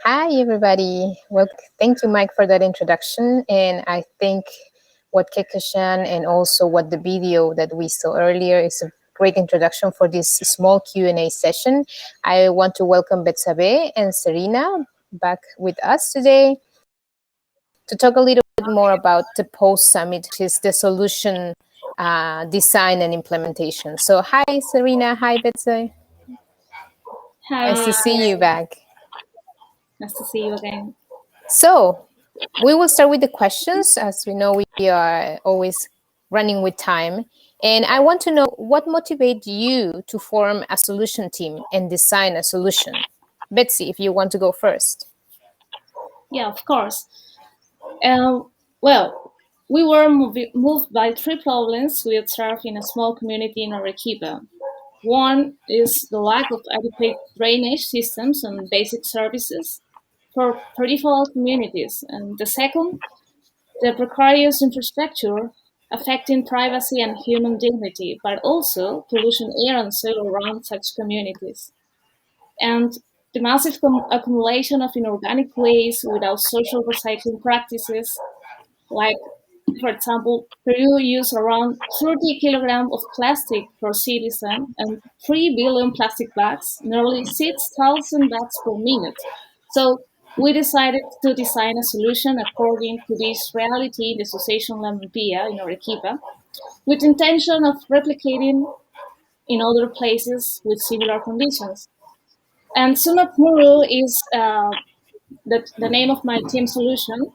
Hi, everybody. Well, thank you, Mike, for that introduction. And I think what Kekashan and also what the video that we saw earlier is a great introduction for this small Q&A session. I want to welcome Betsabe and Serena back with us today to talk a little bit more about the post-summit, which is the solution design and implementation. So hi, Serena. Hi, Betsabe. Nice to Hi, see you back. nice to see you again. So we will start with the questions. As we know, we are always running with time. And I want to know what motivated you to form a solution team and design a solution. Betsy, if you want to go first. Yeah, of course. Um, well, we were moved by three problems we observed in a small community in Arequipa. One is the lack of adequate drainage systems and basic services for peripheral communities. And the second, the precarious infrastructure affecting privacy and human dignity, but also pollution air and soil around such communities. And the massive accumulation of inorganic waste without social recycling practices, like, for example, Peru used around 30 kilograms of plastic per citizen and 3 billion plastic bags, nearly 6,000 bags per minute. So we decided to design a solution according to this reality in the Association La Mampia in Arequipa, with intention of replicating in other places with similar conditions. And Sunak Muru is the name of my team solution.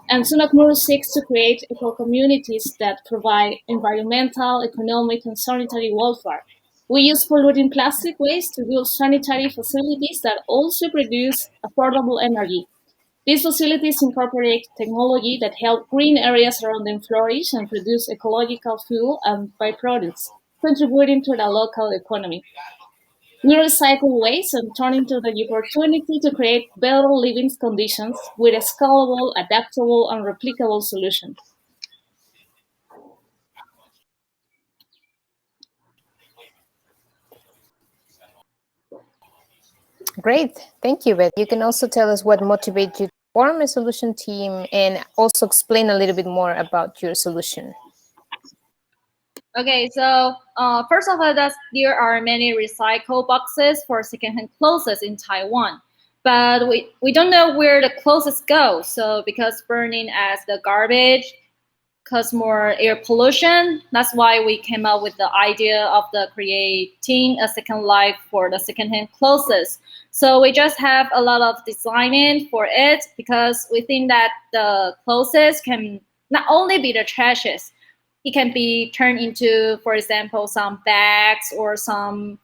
And Sunak Muru seeks to create eco communities that provide environmental, economic, and sanitary welfare. We use polluting plastic waste to build sanitary facilities that also produce affordable energy. These facilities incorporate technology that help green areas around them flourish and produce ecological fuel and byproducts, contributing to the local economy. We recycle waste and turn into the opportunity to create better living conditions with a scalable, adaptable, and replicable solution. Great. Thank you, Beth. You can also tell us what motivated you to form a solution team and also explain a little bit more about your solution. Okay, so first of all, there are many recycle boxes for secondhand clothes in Taiwan, but we don't know where the clothes go. So because burning as the garbage cause more air pollution, that's why we came up with the idea of the creating a second life for the secondhand clothes. So we just have a lot of designing for it because we think that the clothes can not only be the trashes, it can be turned into, for example, some bags or some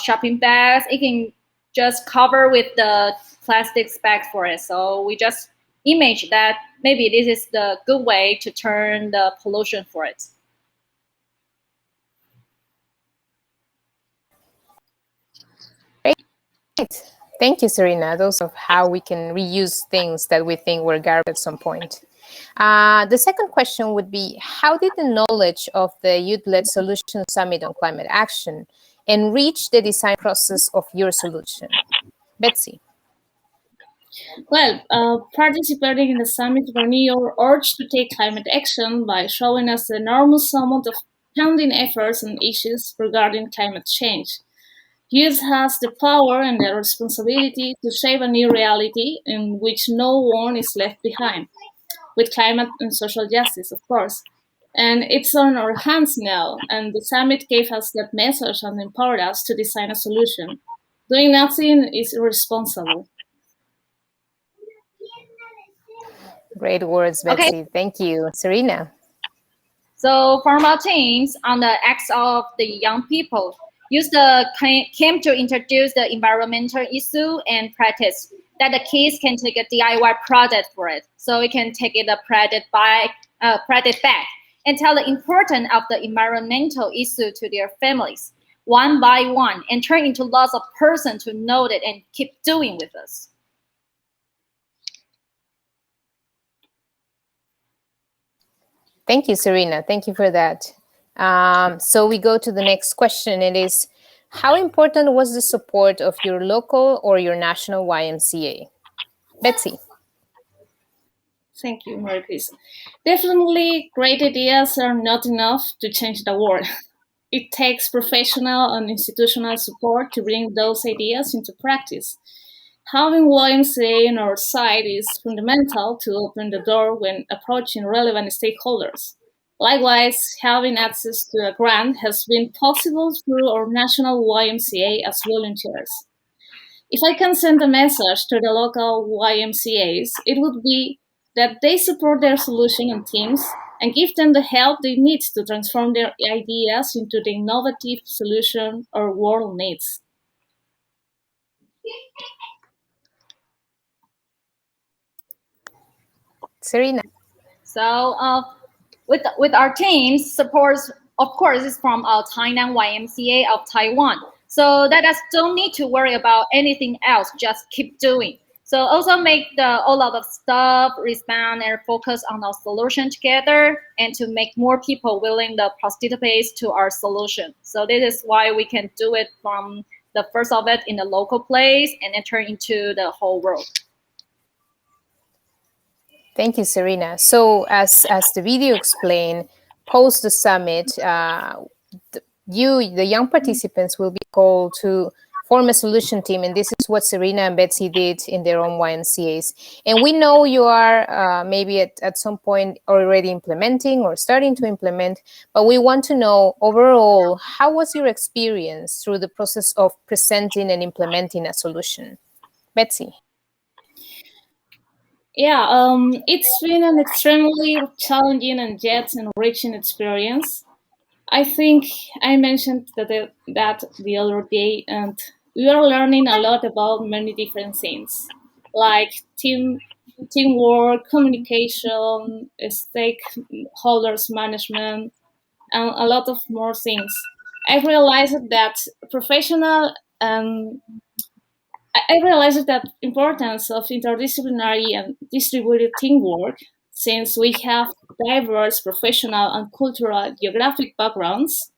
shopping bags. It can just cover with the plastic bags for it. So we just image that maybe this is the good way to turn the pollution for it. Great. Thank you, Serena. Those of how we can reuse things that we think were garbage at some point. The second question would be, how did the knowledge of the Youth-led Solution Summit on Climate Action enrich the design process of your solution? Betsy. Well, participating in the summit, Borneo urged to take climate action by showing us the enormous amount of pending efforts and issues regarding climate change. Youth has the power and the responsibility to shape a new reality in which no one is left behind, with climate and social justice, of course. And it's on our hands now, and the summit gave us that message and empowered us to design a solution. Doing nothing is irresponsible. Great words, Betsy. Okay, Thank you. Serena. so formal teams on the acts of the young people use the came to introduce the environmental issue and practice that the kids can take a DIY project for it. So we can take it a project back and tell the importance of the environmental issue to their families one by one and turn into lots of person to know it and keep doing with us. Thank you, Serena. Thank you for that. So we go to the next question. It is, how important was the support of your local or your national YMCA? Betsy. Thank you, Mary Chris. Definitely, great ideas are not enough to change the world. It takes professional and institutional support to bring those ideas into practice. Having YMCA on our side is fundamental to open the door when approaching relevant stakeholders. Likewise, having access to a grant has been possible through our national YMCA as volunteers. If I can send a message to the local YMCAs, it would be that they support their solution and teams and give them the help they need to transform their ideas into the innovative solution our world needs. Serena. So with our teams, support of course is from Tainan YMCA of Taiwan. So that us don't need to worry about anything else. Just keep doing. So also make the all of the stuff respond and focus on our solution together, and to make more people willing to participate to our solution. So this is why we can do it from the first of it in the local place and then turn into the whole world. Thank you, Serena. So as the video explained, post the summit, the young participants will be called to form a solution team, and this is what Serena and Betsy did in their own YMCAs. And we know you are maybe at some point already implementing or starting to implement, but we want to know overall, how was your experience through the process of presenting and implementing a solution? Betsy. Yeah, it's been an extremely challenging and yet enriching experience. I think I mentioned that the other day, and we are learning a lot about many different things, like teamwork, communication, stakeholders management, and a lot of more things. I realized that professional I realized that importance of interdisciplinary and distributed teamwork, since we have diverse professional and cultural geographic backgrounds,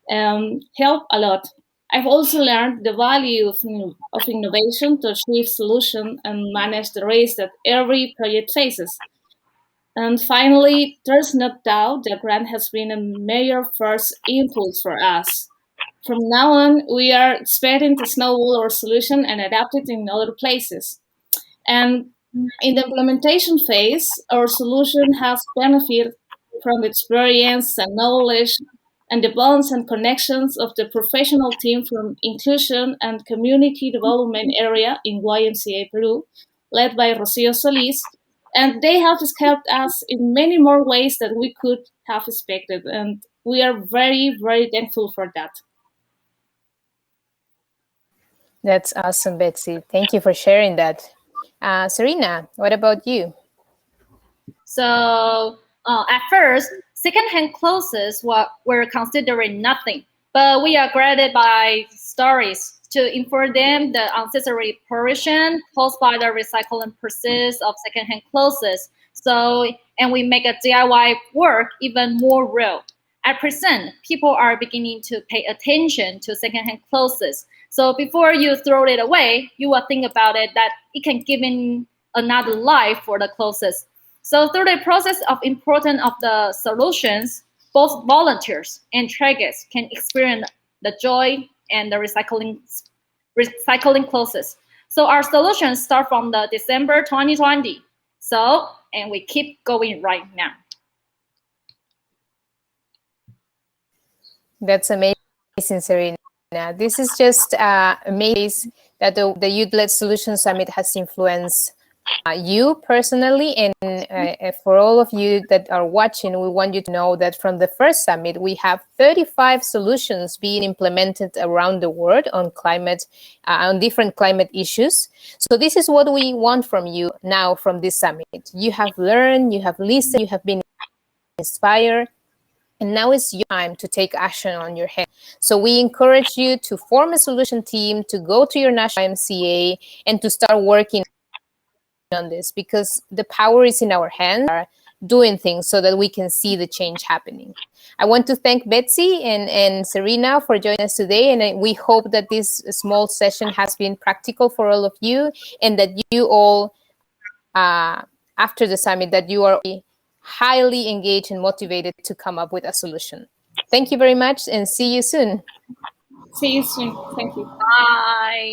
help a lot. I've also learned the value of innovation to achieve solution and manage the risk that every project faces. And finally, there's no doubt that grant has been a major first impulse for us. From now on, we are expecting to snowball our solution and adapt it in other places. And in the implementation phase, our solution has benefited from the experience and knowledge and the bonds and connections of the professional team from inclusion and community development area in YMCA Peru, led by Rocio Solis. And they have helped us in many more ways than we could have expected. And we are very, very thankful for that. That's awesome, Betsy. Thank you for sharing that. Serena, what about you? So at first, secondhand clothes were considering nothing, but we are guided by stories to inform them the unnecessary pollution caused by the recycling process of secondhand clothes. So, and we make a DIY work even more real. At present, people are beginning to pay attention to secondhand clothes. So before you throw it away, you will think about it that it can give in another life for the clothes. So through the process of important of the solutions, both volunteers and traders can experience the joy and the recycling clothes. So our solutions start from the December 2020. So, and we keep going right now. That's amazing, Serena. This is just amazing that the Youth-led Solution Summit has influenced you personally, and for all of you that are watching, we want you to know that from the first summit, we have 35 solutions being implemented around the world on climate, on different climate issues. So this is what we want from you now from this summit. You have learned, you have listened, you have been inspired, and now it's your time to take action on your hand. So we encourage you to form a solution team, to go to your national YMCA, and to start working on this, because the power is in our hands. We are doing things so that we can see the change happening. I want to thank Betsy and Serena for joining us today, and we hope that this small session has been practical for all of you, and that you all after the summit that you are highly engaged and motivated to come up with a solution. Thank you very much and see you soon. See you soon. Thank you. Bye.